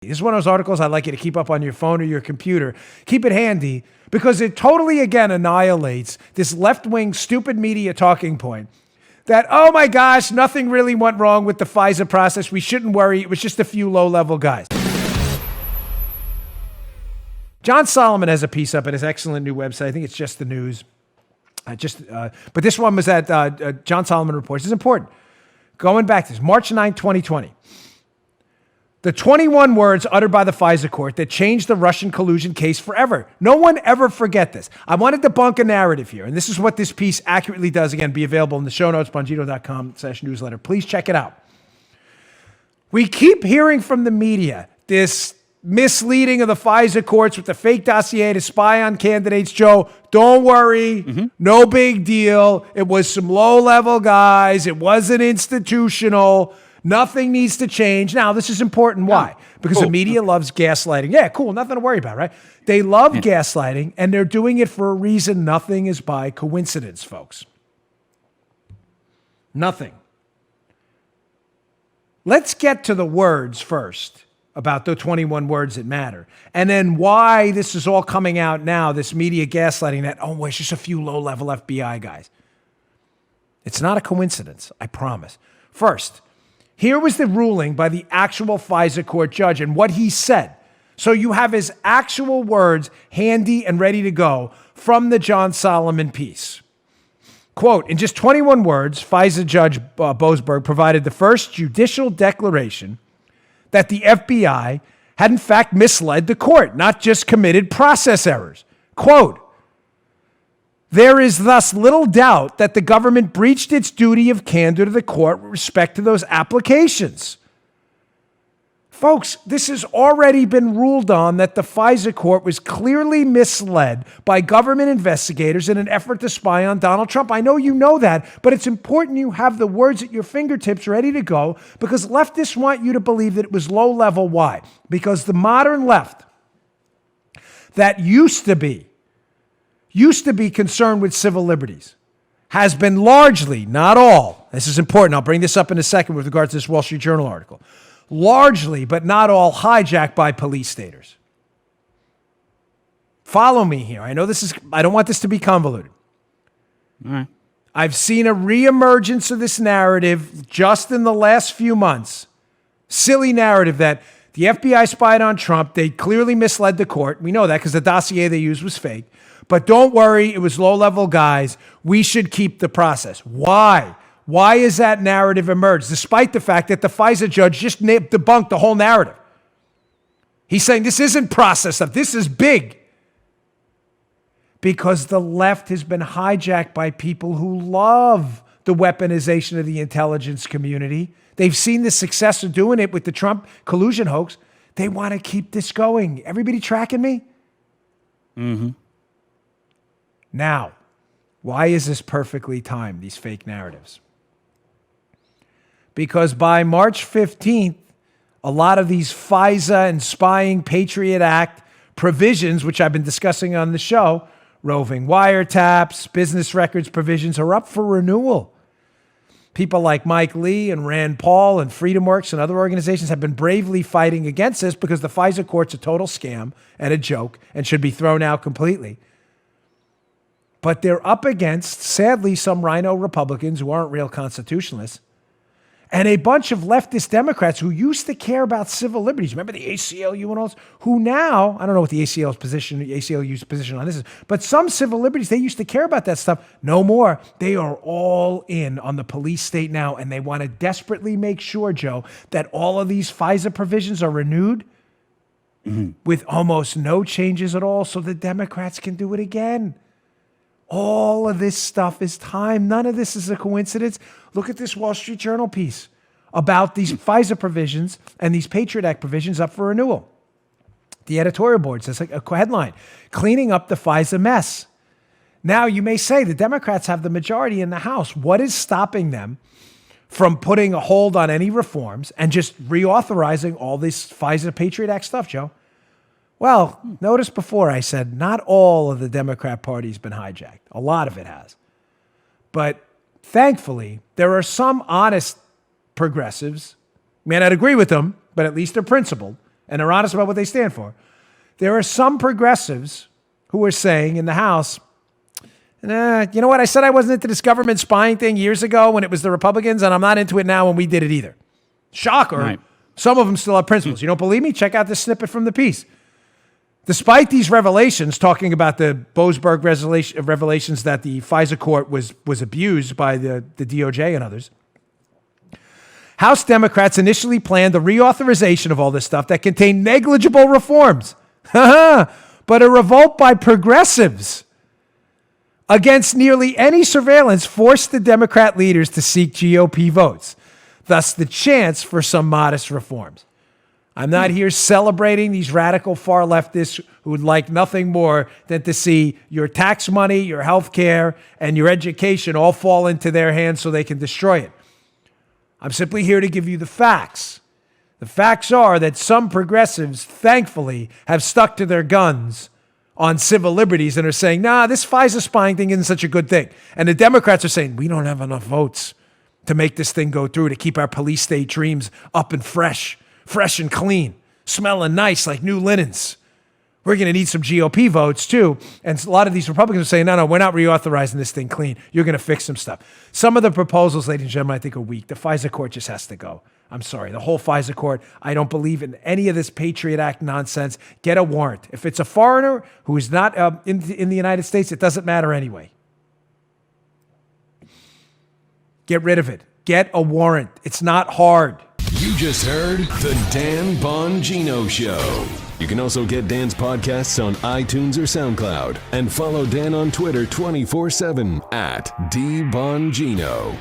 This is one of those articles I'd like you to keep up on your phone or your computer. Keep it handy because it totally, again, annihilates this left-wing stupid media talking point that, oh my gosh, nothing really went wrong with the FISA process. We shouldn't worry. It was just a few low-level guys. John Solomon has a piece up at his excellent new website. I think it's Just the News. But this one was at John Solomon Reports. It's important. Going back to this, March 9, 2020. The 21 words uttered by the FISA court that changed the Russian collusion case forever. No one ever forget this. I want to debunk a narrative here, and this is what this piece accurately does. Again, be available in the show notes, bongino.com/newsletter. Please check it out. We keep hearing from the media this misleading of the FISA courts with the fake dossier to spy on candidates. Joe, don't worry. No big deal. It was some low-level guys. It wasn't institutional. Nothing needs to change. Now, this is important. Why? Because the media loves gaslighting. Yeah, cool. Nothing to worry about, right? They love gaslighting, and they're doing it for a reason. Nothing is by coincidence, folks. Nothing. Let's get to the words first, about the 21 words that matter. And then why this is all coming out now, this media gaslighting that, oh, it's just a few low-level FBI guys. It's not a coincidence, I promise. First, here was the ruling by the actual FISA court judge and what he said. So you have his actual words handy and ready to go from the John Solomon piece. Quote, in just 21 words, FISA Judge Boasberg provided the first judicial declaration that the FBI had in fact misled the court, not just committed process errors. Quote, there is thus little doubt that the government breached its duty of candor to the court with respect to those applications. Folks, this has already been ruled on that the FISA court was clearly misled by government investigators in an effort to spy on Donald Trump. I know you know that, but it's important you have the words at your fingertips ready to go because leftists want you to believe that it was low level. Why? Because the modern left that used to be concerned with civil liberties, has been largely, not all, this is important, I'll bring this up in a second with regards to this Wall Street Journal article, largely, but not all, hijacked by police staters. Follow me here. I don't want this to be convoluted. All right. I've seen a reemergence of this narrative just in the last few months. Silly narrative that the FBI spied on Trump. They clearly misled the court. We know that because the dossier they used was fake. But don't worry, it was low-level guys. We should keep the process. Why? Why is that narrative emerged, despite the fact that the FISA judge just debunked the whole narrative? He's saying this isn't process stuff. This is big. Because the left has been hijacked by people who love the weaponization of the intelligence community. They've seen the success of doing it with the Trump collusion hoax. They want to keep this going. Everybody tracking me? Mm-hmm. Now, why is this perfectly timed, these fake narratives? Because by March 15th, a lot of these FISA and spying Patriot Act provisions, which I've been discussing on the show, roving wiretaps, business records provisions, are up for renewal. People like Mike Lee and Rand Paul and FreedomWorks and other organizations have been bravely fighting against this because the FISA court's a total scam and a joke and should be thrown out completely. But they're up against, sadly, some rhino Republicans who aren't real constitutionalists and a bunch of leftist Democrats who used to care about civil liberties. Remember the ACLU and all this? Who now, I don't know what the ACLU's position on this is, but some civil liberties, they used to care about that stuff. No more. They are all in on the police state now, and they want to desperately make sure, Joe, that all of these FISA provisions are renewed with almost no changes at all so the Democrats can do it again. All of this stuff is time. None of this is a coincidence. Look at this Wall Street Journal piece about these FISA provisions and these Patriot Act provisions up for renewal. The editorial board says, like a headline, cleaning up the FISA mess. Now, you may say the Democrats have the majority in the House. What is stopping them from putting a hold on any reforms and just reauthorizing all this FISA Patriot Act stuff, Joe? Well, notice before I said not all of the Democrat Party has been hijacked. A lot of it has. But thankfully, there are some honest progressives. May not agree with them, but at least they're principled. and are honest about what they stand for. There are some progressives who are saying in the House, you know what? I said I wasn't into this government spying thing years ago when it was the Republicans, and I'm not into it now when we did it either. Shocker. Right. Some of them still have principles. You don't believe me? Check out this snippet from the piece. Despite these revelations, talking about the Boasberg revelations that the FISA court was abused by the DOJ and others, House Democrats initially planned the reauthorization of all this stuff that contained negligible reforms. But a revolt by progressives against nearly any surveillance forced the Democrat leaders to seek GOP votes, thus the chance for some modest reforms. I'm not here celebrating these radical far leftists who would like nothing more than to see your tax money, your health care, and your education all fall into their hands so they can destroy it. I'm simply here to give you the facts. The facts are that some progressives, thankfully, have stuck to their guns on civil liberties and are saying, this FISA spying thing isn't such a good thing. And the Democrats are saying, we don't have enough votes to make this thing go through, to keep our police state dreams up and fresh and clean, smelling nice like new linens. We're going to need some GOP votes too. And a lot of these Republicans are saying, no, we're not reauthorizing this thing clean. You're going to fix some stuff. Some of the proposals, ladies and gentlemen, I think are weak. The FISA court just has to go. I'm sorry. The whole FISA court, I don't believe in any of this Patriot Act nonsense. Get a warrant. If it's a foreigner who is not in the United States, it doesn't matter anyway. Get rid of it. Get a warrant. It's not hard. You just heard The Dan Bongino Show. You can also get Dan's podcasts on iTunes or SoundCloud. And follow Dan on Twitter 24/7 @DBongino.